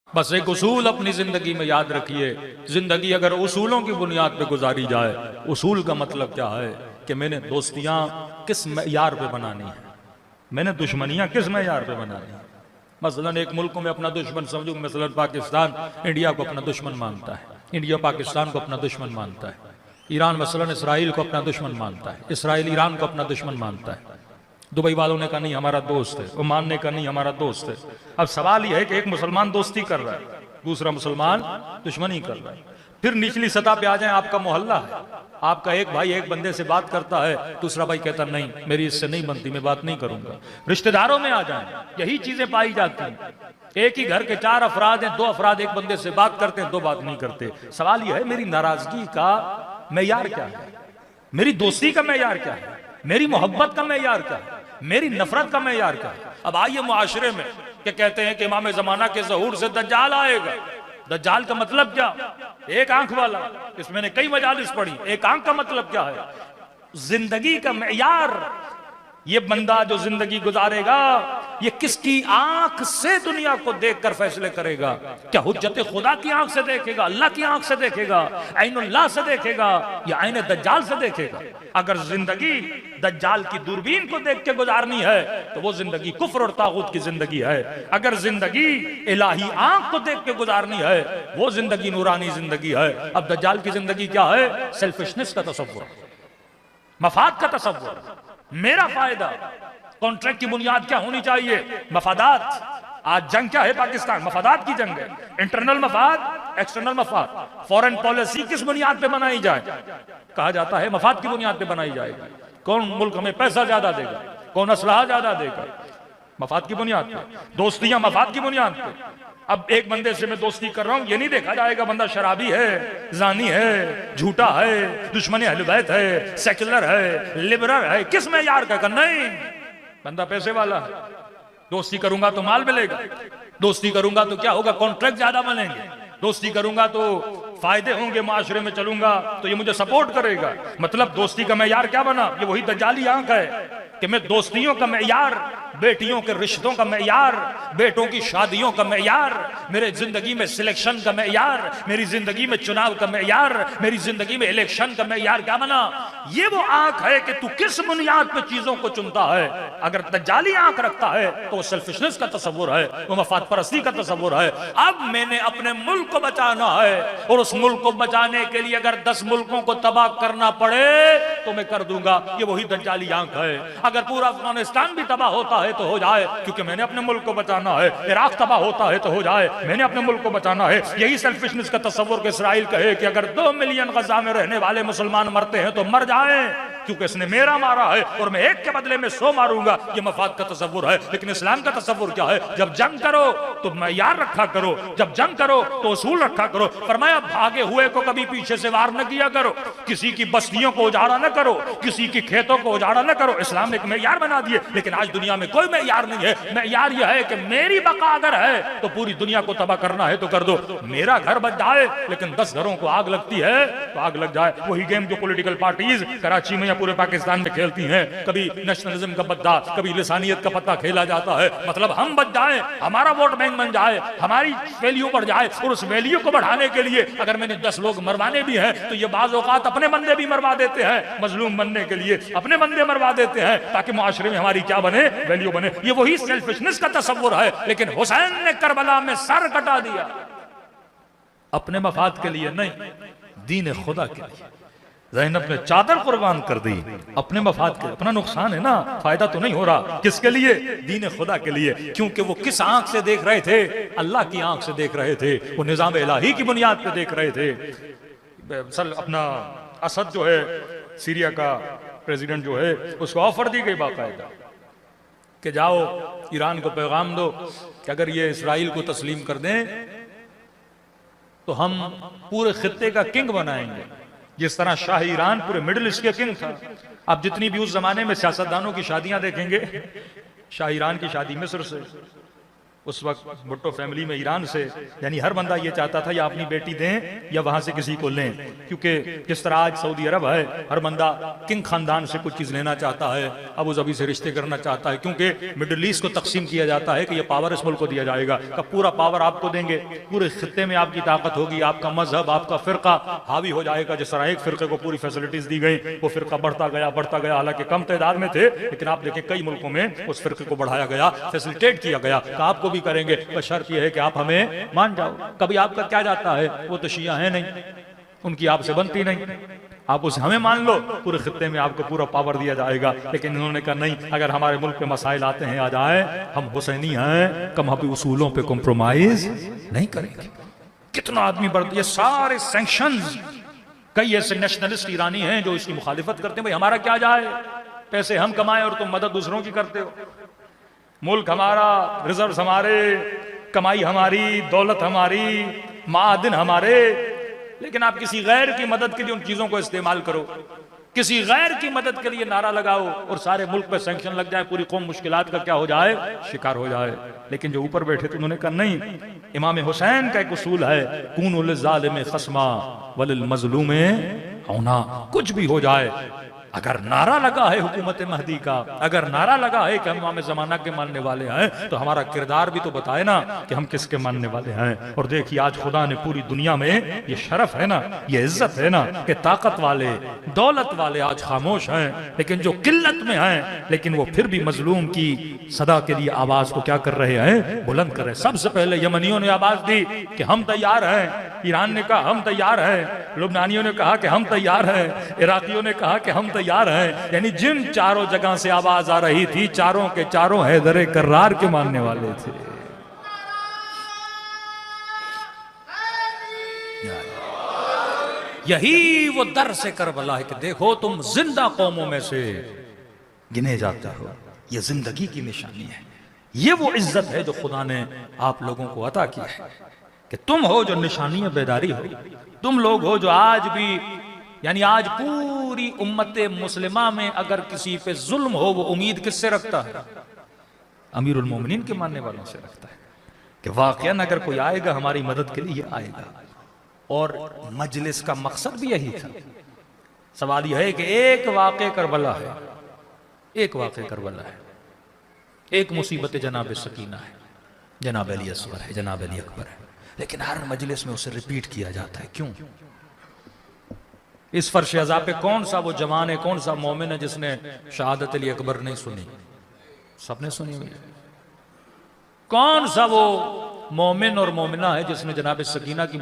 बस एक उसूल अपनी जिंदगी में याद रखिए, जिंदगी अगर उसूलों की बुनियाद पे गुजारी जाए, उसूल का मतलब क्या है कि मैंने दोस्तियां किस मेयार पे बनानी है, मैंने दुश्मनियां किस मेयार पे बनानी है। मसलन एक मुल्क में अपना दुश्मन समझूं, मसलन पाकिस्तान इंडिया को अपना दुश्मन मानता है, इंडिया पाकिस्तान को अपना दुश्मन मानता है, ईरान मसलन इसराइल को अपना दुश्मन मानता है, इसराइल ईरान को अपना दुश्मन मानता है, दुबई वालों ने कहा नहीं हमारा दोस्त है, ओमान ने कहा नहीं हमारा दोस्त है। अब सवाल यह है कि एक मुसलमान दोस्ती कर रहा है, दूसरा मुसलमान दुश्मनी कर रहा है। फिर निचली सतह पे आ जाए, आपका मोहल्ला है, आपका एक भाई एक बंदे से बात करता है, दूसरा भाई कहता नहीं मेरी इससे नहीं बनती, मैं बात नहीं करूंगा। रिश्तेदारों में आ जाए, यही चीजें पाई जाती हैं। एक ही घर के 4 अफराद हैं, 2 अफराद एक बंदे से बात करते हैं, 2 बात नहीं करते। सवाल यह है मेरी नाराजगी का मेयार क्या है, मेरी दोस्ती का मेयार क्या है, मेरी मोहब्बत का मेयार क्या है, मेरी नफरत का मेयार क्या है। अब आइए मुआशरे में कि कहते हैं कि इमाम जमाना के ज़हूर से दज्जाल आएगा। दज्जाल का मतलब क्या? एक आंख वाला। इसमें मैंने कई मजालिस पढ़ी, एक आंख का मतलब क्या है? जिंदगी का मेयार, ये बंदा जो जिंदगी गुजारेगा ये किसकी आंख से दुनिया को देखकर फैसले करेगा? क्या हुज्जत खुदा की आंख से देखेगा, अल्लाह की आंख से देखेगा, ऐनुल्लाह से देखेगा या ऐन दज्जाल से देखेगा? अगर जिंदगी दज्जाल की दूरबीन को देख के गुजारनी है तो वो जिंदगी कुफ्र और तागूत की जिंदगी है। अगर जिंदगी इलाही आंख को देख के गुजारनी है वो जिंदगी नूरानी जिंदगी है। अब दज्जाल की जिंदगी क्या है? सेल्फिशनेस का तसव्वुर, मफाद का तसव्वुर, मेरा फायदा। कॉन्ट्रैक्ट की बुनियाद क्या होनी चाहिए? मफादात। आज जंग क्या है पाकिस्तान? मफादात की जंग है। इंटरनल मफाद, एक्सटर्नल मफाद। फॉरेन पॉलिसी किस बुनियाद पे बनाई जाए? कहा जाता है मफाद की बुनियाद पे बनाई जाएगी। कौन मुल्क हमें पैसा ज्यादा देगा, कौन असलहा ज्यादा देगा, मफाद की बुनियाद पे। दोस्तियां मफाद की बुनियाद पे। अब एक बंदे से मैं दोस्ती कर रहा हूं, ये नहीं देखा जाएगा बंदा शराबी है, जानी है, झूठा है, दुश्मन अहले बैत है, सेकुलर है, लिबरल है, किस में यार का? नहीं, बंदा पैसे वाला है। दोस्ती करूंगा तो माल मिलेगा, दोस्ती करूंगा तो क्या होगा? कॉन्ट्रैक्ट ज्यादा बनेंगे, दोस्ती करूंगा तो फायदे होंगे, माशरे में चलूंगा तो ये मुझे सपोर्ट करेगा। मतलब दोस्ती का मेयार क्या बना? ये वही दज्जाली आंख है कि मैं दोस्तियों का मेयार, बेटियों के रिश्तों का मेयार, बेटों की शादियों का मेयार, मेरे जिंदगी में सिलेक्शन का मेयार, मेरी जिंदगी में चुनाव का मेयार, मेरी जिंदगी में इलेक्शन का मेयार क्या बना? ये वो आंख है कि तू किस बुनियाद पे चीजों को चुनता है। अगर दज्जाली आंख रखता है तो वो सेल्फिशनेस का तस्वुर है, वो मफाद परस्ती का तस्वुर है। अब मैंने अपने मुल्क को बचाना है और उस मुल्क को बचाने के लिए अगर 10 मुल्कों को तबाह करना पड़े तो मैं कर दूंगा। ये वही दज्जाली आंख है। अगर पूरा अफगानिस्तान भी तबाह होता है तो हो जाए, क्योंकि मैंने अपने मुल्क को बचाना है। इराक तबाह होता है तो हो जाए, मैंने अपने मुल्क को बचाना है। यही सेल्फिशनेस का तस्वुर के इसराइल कहे कि अगर 2 मिलियन गजा में रहने वाले मुसलमान मरते हैं तो मर जाएं, क्योंकि इसने मेरा मारा है और मैं एक के बदले में 100 मारूंगा। ये मफाद का तस्वुर है। लेकिन इस्लाम का तस्वुर क्या है? जब जंग करो तो मेयार रखा करो, जब जंग करो तो उसूल रखा करो। फरमाया भागे हुए को कभी पीछे से वार न किया करो, किसी की बस्तियों को उजाड़ा न करो, किसी की खेतों को उजाड़ा न करो। इस्लाम ने एक मेयार बना दिए, लेकिन आज दुनिया में कोई मेयार नहीं है। मेयार यह है कि मेरी बका अगर है तो पूरी दुनिया को तबाह करना है तो कर दो। मेरा घर बच जाए लेकिन 10 घरों को आग लगती है तो आग लग जाए। वही गेम जो पॉलिटिकल पार्टीज कराची में या पूरे पाकिस्तान में खेलती हैं। कभी नेशनलिज्म का पत्ता, कभी लिसानियत का पत्ता खेला जाता है। मतलब हम बच जाएं, हमारा वोट बैंक बन जाए, हमारी वैल्यू बढ़ जाए। और उस वैल्यू को बढ़ाने के लिए अगर मैंने 10 लोग मरवाने भी हैं तो ये बाज़ औक़ात अपने बंदे भी मरवा देते हैं। मजलूम बनने के लिए अपने बंदे मरवा देते हैं ताकि मुआशरे में हमारी क्या बने? वैल्यू बने। ये वही सेल्फिशनेस का तस्वुर है। लेकिन हुसैन ने करबला में सर कटा दिया, अपने मफाद के लिए नहीं, दीन खुदा के लिए। ज़ैनब ने चादर कुर्बान कर दी अपने मफाद के। अपना नुकसान है ना, फायदा तो नहीं हो रहा। किसके लिए? दीन खुदा के लिए। क्योंकि वो किस आंख से देख रहे थे? अल्लाह की आंख से देख रहे थे, वो निजाम इलाही की बुनियाद पे देख रहे थे। अपना असद जो है, सीरिया का प्रेसिडेंट जो है, उसको ऑफर दी गई बाकायदा कि जाओ ईरान को पैगाम दो कि अगर ये इसराइल को तस्लीम कर दें तो हम पूरे खित्ते का किंग बनाएंगे, जिस तरह शाह ईरान पूरे मिडिल ईस्ट के किंग था। आप जितनी भी उस जमाने में सियासतदानों की शादियां देखेंगे, शाह ईरान की शादी मिस्र से, उस वक्त भुट्टो फैमिली में ईरान से, यानी हर बंदा ये चाहता था या अपनी बेटी दें या वहां से किसी को लें, क्योंकि जिस तरह आज सऊदी अरब है, हर बंदा किंग खानदान से कुछ चीज लेना चाहता है, अबू धाबी से रिश्ते करना चाहता है, क्योंकि मिडिल ईस्ट को तकसीम किया जाता है कि ये पावर इस मुल्क को दिया जाएगा, का पूरा पावर आपको देंगे, पूरे खित्ते में आपकी ताकत होगी, आपका मजहब, आपका फिरका हावी हो जाएगा। जिस तरह एक फिरके को पूरी फैसिलिटीज दी गई, वो फिरका बढ़ता गया, हालांकि कम तादाद में थे, लेकिन आप देखें कई मुल्कों में उस फिरके को बढ़ाया गया, फैसिलिटेट किया गया, आपको भी करेंगे, पर शर्त यह है कि आप हमें मान जाओ। कभी आपका क्या जाता है, वो तो शिया है नहीं, उनकी आपसे बनती नहीं, आप उसे हमें मान लो, पूरे खित्ते में आपको पूरा पावर दिया जाएगा। लेकिन इन्होंने कहा नहीं, अगर हमारे मुल्क पे मसाइल आते हैं आ जाए, हम हुसैनी हैं, कम हम उसूलों पे कॉम्प्रोमाइज नहीं करेंगे। कितना आदमी बढ़, ये सारे सैंक्शंस, कई ऐसे नेशनलिस्ट ईरानी हैं जो इसकी मुखालिफत करते हैं, भाई हमारा क्या जाए, पैसे हम कमाए और तुम मदद दूसरों की करते हो, मुल्क हमारा, रिजर्व हमारे, कमाई हमारी, दौलत हमारी, मादिन हमारे, लेकिन आप किसी गैर की मदद के लिए उन चीजों को इस्तेमाल करो, किसी गैर की मदद के लिए नारा लगाओ और सारे मुल्क पे सैंक्शन लग जाए, पूरी कौम मुश्किलात का क्या हो जाए, शिकार हो जाए। लेकिन जो ऊपर बैठे थे उन्होंने कहा नहीं, इमाम हुसैन का एक उसूल है, कूनु लिज़ालिम खस्मा वलिल मज़लूम औना, कुछ भी हो जाए, अगर नारा लगा है हुकूमत महदी का, अगर नारा लगा है कि हम इमाम ज़माना के मानने वाले हैं, तो हमारा किरदार भी तो बताए ना कि हम किसके मानने वाले हैं। और देखिए आज खुदा ने पूरी दुनिया में ये शरफ है ना, ये इज्जत है ना, कि ताकत वाले, दौलत वाले आज खामोश हैं, लेकिन जो किल्लत में हैं, लेकिन वो फिर भी मजलूम की सदा के लिए आवाज को क्या कर रहे हैं, बुलंद कर रहे हैं। सबसे पहले यमनियों ने आवाज दी कि हम तैयार हैं, ईरान ने कहा हम तैयार हैं, लुबनानियों ने कहा कि हम तैयार हैं, इराकियों ने कहा कि हम तैयार हैं। यानी जिन चारों जगह से आवाज आ रही थी, चारों के चारों हैदर कर्रार के मानने वाले थे। यही वो दर से करबला है कि देखो तुम जिंदा कौमों में से गिने जाते हो, ये जिंदगी की निशानी है, ये वो इज्जत है जो खुदा ने आप लोगों को अता की है कि तुम हो जो निशानी बेदारी हो, तुम लोग हो जो आज भी, यानी आज पूरी उम्मत मुस्लिमा में अगर किसी पे जुल्म हो, वो उम्मीद किससे रखता है, अमीरुल मोमिनीन के मानने वालों से रखता है कि वाकईन अगर कोई आएगा हमारी मदद के लिए आएगा। और मजलिस का मकसद भी यही था। सवाल यह है कि एक वाक़े करबला है, एक वाक़े करबला है, एक मुसीबत जनाब सकीना है, जनाब अली असगर है, जनाब अली अकबर है, लेकिन हर मजलिस में उसे रिपीट किया जाता है। क्यों? इस फर्श अज़ा पे कौन सा वो जवान है, कौन सा मोमिन है जिसने शहादत अली अकबर नहीं सुनी? सबने सुनी हुई है। कौन सा वो मोमिन और मोमिना है जिसने जनाब सकीना की